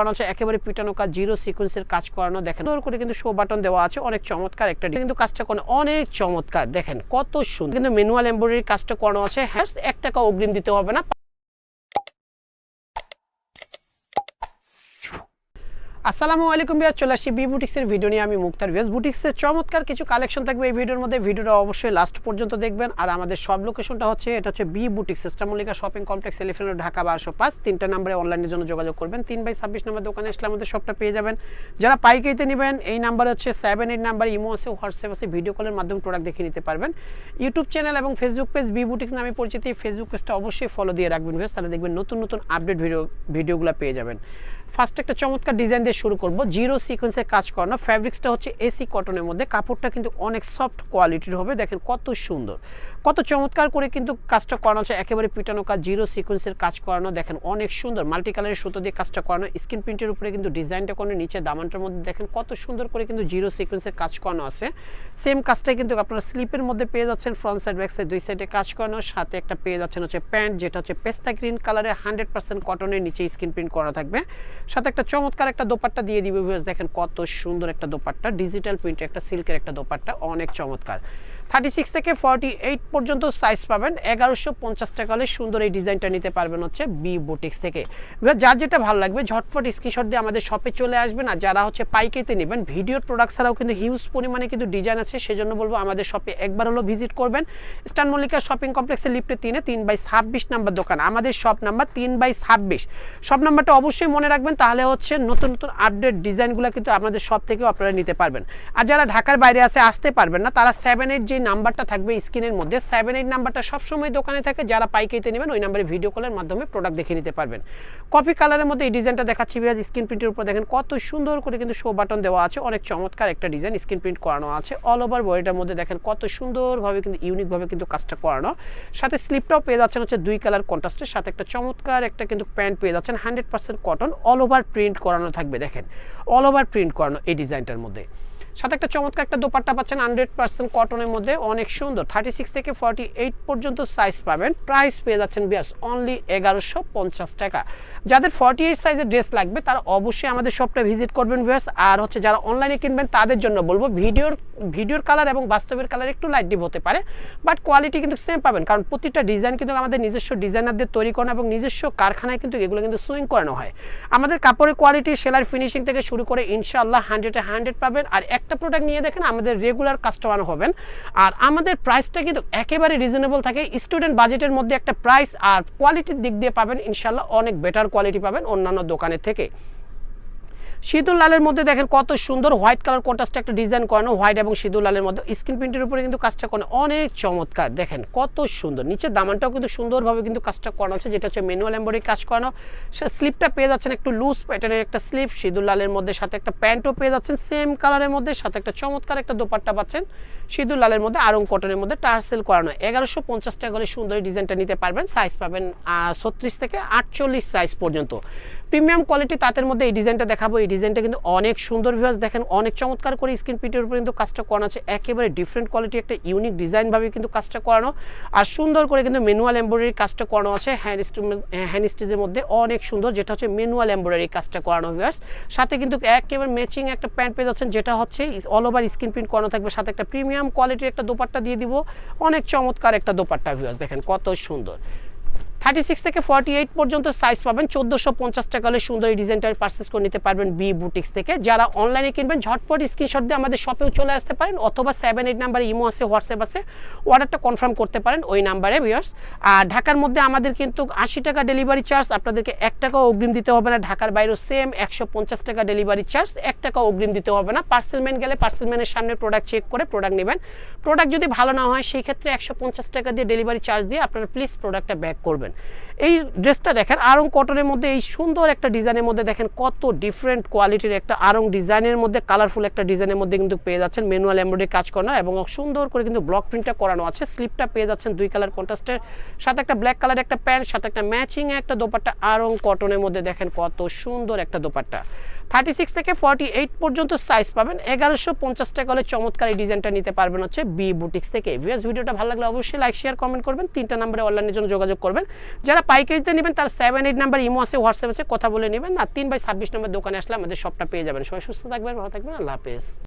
কারণ হচ্ছে একেবারে পিটানো কাজ, জিরো সিকোয়েন্সের কাজ করানো। দেখেন সুন্দর করে কিন্তু শো বাটন দেওয়া আছে, অনেক চমৎকার একটা কিন্তু কাজটা করে অনেক চমৎকার। দেখেন কত সুন্দর কিন্তু ম্যানুয়াল এমব্রয়ডারি কাজটা করানো আছে। হ্যাঁ, 1 টাকা অগ্রিম দিতে হবে না। আসসালামু আলাইকুম ভিউয়ার্স, চলে আসছি বি বুটিক্সের ভিডিও নিয়ে। আমি মুক্তার। ভিউয়ার্স, বুটিক্সের চমৎকার কিছু কালেকশন থাকবে এই ভিডিওর মধ্যে। ভিডিওটা অবশ্যই লাস্ট পর্যন্ত দেখবেন। আর আমাদের সব লোকেশনটা হচ্ছে, এটা হচ্ছে B boutiques, eastern Mallika shopping complex, elephant road, Dhaka 1205। 3টা নম্বরে অনলাইনের জন্য যোগাযোগ করবেন। 3/26 নম্বর দোকানে আসলে আমাদের সবটা পেয়ে যাবেন। যারা পাইকারিতে নেবেন এই নাম্বার হচ্ছে 78 নাম্বার, ইমো আছে, হোয়াটসঅ্যাপ আছে, ভিডিও কলের মাধ্যমে প্রোডাক্ট দেখে নিতে পারবেন। ইউটিউব চ্যানেল এবং ফেসবুক পেজ বি বুটিক্স নামে পরিচিত। এই ফেসবুক পেজটা অবশ্যই ফলো দিয়ে রাখবেন ভিউয়ার্স, তাহলে দেখবেন নতুন নতুন আপডেট ভিডিওগুলো পেয়ে যাবেন। ফার্স্ট একটা চমৎকার ডিজাইন দিয়ে শুরু করব। জিরো সিকোয়েন্সের কাজ করানো, ফ্যাব্রিক্সটা হচ্ছে এসি কটনের মধ্যে, কাপড়টা কিন্তু অনেক সফট কোয়ালিটির হবে। দেখেন কত সুন্দর, কত চমৎকার করে কিন্তু কাজটা করানো হচ্ছে, একেবারে পিটানো কাজ, জিরো সিকোয়েন্সের কাজ করানো। দেখেন অনেক সুন্দর মাল্টি কালারের সুতো দিয়ে কাজটা করানো, স্ক্রিন প্রিন্টের উপরে কিন্তু ডিজাইনটা করে, নিচে দামানটার মধ্যে দেখেন কত সুন্দর করে কিন্তু জিরো সিকোয়েন্সের কাজ করানো আছে। সেম কাজটাই কিন্তু আপনারা স্লিপের মধ্যে পেয়ে যাচ্ছেন, ফ্রন্ট সাইড ব্যাক সাইড দুই সাইডে কাজ করানো। সাথে একটা পেয়ে যাচ্ছেন হচ্ছে প্যান্ট, যেটা হচ্ছে পেস্তা গ্রিন কালারের 100% কটনের, নিচে স্ক্রিন প্রিন্ট করা থাকবে। সাথে একটা চমৎকার একটা দোপাট্টা দিয়ে দিবে ভিউয়ার্স। দেখেন কত সুন্দর একটা দোপাট্টা, ডিজিটাল প্রিন্টের একটা সিল্কের একটা দোপাট্টা, অনেক চমৎকার। 36 থেকে 48 পর্যন্ত সাইজ পাবেন। 1150 টাকা হলে সুন্দর এই ডিজাইনটা নিতে পারবেন হচ্ছে বি বুটিক্স থেকে। যার যেটা ভালো লাগবে ঝটপট স্ক্রিনশট দিয়ে আমাদের শপে চলে আসবেন। আর যারা হচ্ছে পাইকারিতে নেবেন, ভিডিওর প্রোডাক্ট ছাড়াও কিন্তু হিউজ পরিমাণে কিন্তু ডিজাইন আছে, সেজন্য বলবো আমাদের শপে একবার হলো ভিজিট করবেন। ইস্টার্ন মল্লিকা শপিং কমপ্লেক্সের লিফটে 3/26 নাম্বার দোকান, আমাদের শপ নাম্বার 3/26। শপ নাম্বারটা অবশ্যই মনে রাখবেন, তাহলে হচ্ছে নতুন নতুন আপডেট ডিজাইনগুলো কিন্তু আমাদের শপ থেকেও আপনারা নিতে পারবেন। আর যারা ঢাকার বাইরে আসতে পারবেন না, তারা 78 যে নাম্বারটা থাকবে স্ক্রিনের মধ্যে, 78 নাম্বারটা সবসময় দোকানে থাকে। যারা পাইকারিতে নেবেন ওই নাম্বারে ভিডিও কলের মাধ্যমে প্রোডাক্ট দেখে নিতে পারবেন। কফি কালারের মধ্যে এই ডিজাইনটা দেখাচ্ছি ভিউয়ার্স, স্ক্রিন প্রিন্টের উপর দেখেন কত সুন্দর করে কিন্তু শো বাটন দেওয়া আছে, অনেক চমৎকার একটা ডিজাইন, স্ক্রিন প্রিন্ট করানো আছে। অল ওভার বডিটার মধ্যে দেখেন কত সুন্দরভাবে কিন্তু ইউনিকভাবে কিন্তু কাজটা করানো। সাথে স্লিপটাও পেয়ে যাচ্ছেন হচ্ছে 2 কালার কন্ট্রাস্টের, সাথে একটা চমৎকার একটা কিন্তু প্যান্ট পেয়ে যাচ্ছেন, 100% কটন, অল ওভার প্রিন্ট করানো থাকবে। দেখেন অল ওভার প্রিন্ট করানো এই ডিজাইনটার মধ্যে। সাথে একটা চমৎকার একটা দোপাট্টা পাচ্ছেন 100% কটনের মধ্যে, অনেক সুন্দর। 36 থেকে 48 পর্যন্ত সাইজ পাবেন। প্রাইস পেয়ে যাচ্ছেন বিয়াস অনলি 1150 টাকা। যাদের 48 সাইজের ড্রেস লাগবে তারা অবশ্যই আমাদের শপটা ভিজিট করবেন বিয়াস। আর হচ্ছে যারা অনলাইনে কিনবেন তাদের জন্য বলবো, ভিডিওর কালার এবং বাস্তবের কালার একটু লাইট ডিপ হতে পারে, বাট কোয়ালিটি কিন্তু সেম পাবেন। কারণ প্রতিটা ডিজাইন কিন্তু আমাদের নিজস্ব ডিজাইনারদের তৈরি করানো এবং নিজস্ব কারখানায় কিন্তু এগুলো কিন্তু সুইং করানো হয়। আমাদের কাপড়ের কোয়ালিটি, সেলার ফিনিশিং থেকে শুরু করে ইনশাআল্লাহ 100-এ 100 পাবেন। আর একটা প্রোডাক্ট নিয়ে দেখেন আমাদের রেগুলার কাস্টমার হবেন। আর আমাদের প্রাইসটা কিন্তু একেবারে রিজনেবল থাকে, স্টুডেন্ট বাজেটের মধ্যে একটা প্রাইস। আর কোয়ালিটির দিক দিয়ে পাবেন ইনশাআল্লাহ অনেক বেটার কোয়ালিটি পাবেন অন্যান্য দোকানের থেকে। সিঁদুর লালের মধ্যে দেখেন কত সুন্দর হোয়াইট কালার কন্ট্রাস্টে একটা ডিজাইন করানো, হোয়াইট এবং সিঁদুর লালের মধ্যে স্ক্রিন প্রিন্টের উপরে কিন্তু কাজটা করানো, অনেক চমৎকার। দেখেন কত সুন্দর, নিচের দামানটাও কিন্তু সুন্দরভাবে কিন্তু কাজটা করানো আছে, যেটা হচ্ছে ম্যানুয়াল এমব্রয়ডারি কাজ করানো। সে স্লিপটা পেয়ে যাচ্ছেন একটু লুজ প্যাটার্নের একটা স্লিপ, সিঁদুর লালের মধ্যে, সাথে একটা প্যান্টও পেয়ে যাচ্ছেন সেম কালারের মধ্যে, সাথে একটা চমৎকার একটা দোপাট্টা পাচ্ছেন সিঁদুর লালের মধ্যে, আরং কটনের মধ্যে, টার্সেল করানো। 1150 টাকা হলে সুন্দর এই ডিজাইনটা নিতে পারবেন। সাইজ পাবেন 36 থেকে 48 সাইজ পর্যন্ত। প্রিমিয়াম কোয়ালিটি তাঁতের মধ্যে এই ডিজাইনটা দেখাবো। এই ডিজাইনটা কিন্তু অনেক সুন্দর ভিউয়ার্স, দেখেন অনেক চমৎকার করে স্ক্রিন প্রিন্টের উপরে কিন্তু কাজটা করানো আছে, একেবারে ডিফারেন্ট কোয়ালিটি একটা ইউনিক ডিজাইনভাবে কিন্তু কাজটা করানো। আর সুন্দর করে কিন্তু ম্যানুয়াল এমব্রয়ডারি কাজটা করানো আছে, হ্যান্ড স্টিচের মধ্যে, অনেক সুন্দর, যেটা হচ্ছে ম্যানুয়াল এমব্রয়ডারি কাজটা করানো ভিউয়ার্স। সাথে কিন্তু একেবারে ম্যাচিং একটা প্যান্ট পেয়ে যাচ্ছেন, যেটা হচ্ছে অল ওভার স্ক্রিন প্রিন্ট করানো থাকবে। সাথে একটা প্রিমিয়াম কোয়ালিটির একটা দোপাট্টা দিয়ে দিব, অনেক চমৎকার একটা দোপাট্টা ভিউয়ার্স। দেখেন কত সুন্দর। 36 থেকে 48 পর্যন্ত সাইজ পাবেন। 1450 টাকা হলে সুন্দর এই ডিজাইনটা পারচেজ করে নিতে পারবেন বি বুটিক্স থেকে। যারা অনলাইনে কিনবেন ঝটপট স্ক্রিনশট দিয়ে আমাদের শপেও চলে আসতে পারেন, অথবা 78 নাম্বারে ইমো আছে, হোয়াটসঅ্যাপ আছে, অর্ডারটা কনফার্ম করতে পারেন ওই নাম্বারে ভিউয়ার্স। আর ঢাকার মধ্যে আমাদের কিন্তু 80 টাকা ডেলিভারি চার্জ, আপনাদেরকে 1 টাকাও অগ্রিম দিতে হবে না। ঢাকার বাইরেও সেম 150 টাকা ডেলিভারি চার্জ, 1 টাকাও অগ্রিম দিতে হবে না। পার্সেলম্যান গেলে পার্সেলম্যানের সামনে প্রোডাক্ট চেক করে প্রোডাক্ট নেবেন। প্রোডাক্ট যদি ভালো না হয় সেই ক্ষেত্রে 150 টাকা দিয়ে ডেলিভারি চার্জ দিয়ে আপনারা প্লিজ প্রোডাক্টটা ব্যাক করবেন। এই ড্রেসটা দেখেন আরং কটনের মধ্যে, এই সুন্দর একটা ডিজাইনের মধ্যে দেখেন কত ডিফারেন্ট কোয়ালিটির একটা আরং ডিজাইনের মধ্যে, কালারফুল একটা ডিজাইনের মধ্যে কিন্তু পেয়ে যাচ্ছেন ম্যানুয়াল এমব্রয়ডারি কাজ করানো এবং সুন্দর করে কিন্তু ব্লক প্রিন্টটা করানো আছে। স্লিপটা পেয়ে যাচ্ছেন 2 কালার কন্ট্রাস্টের, সাথে একটা ব্ল্যাক কালার একটা প্যান্ট, সাথে একটা ম্যাচিং একটা দোপাট্টা আরং কটনের মধ্যে। দেখেন কত সুন্দর একটা দোপাট্টা। 36 থেকে 48 পর্যন্ত সাইজ পাবেন। 1150 টাকা হলে চমৎকার এই ডিজাইনটা নিতে পারবেন হচ্ছে বি বুটিক্স থেকে। ভিউয়ার্স ভিডিওটা ভালো লাগলে অবশ্যই লাইক শেয়ার কমেন্ট করবেন। 3টা নম্বরে অনলাইনের জন্য যোগাযোগ করবেন। যারা পাইকারিতে নেবেন তার 78 নাম্বার ইমো আছে, হোয়াটসঅ্যাপ আছে, কথা বলে নেবেন। আর 3/26 নম্বর দোকানে আসলে আমাদের শপটা পেয়ে যাবেন। সবাই সুস্থ থাকবেন, ভালো থাকবেন, আল্লাহ হাফেজ।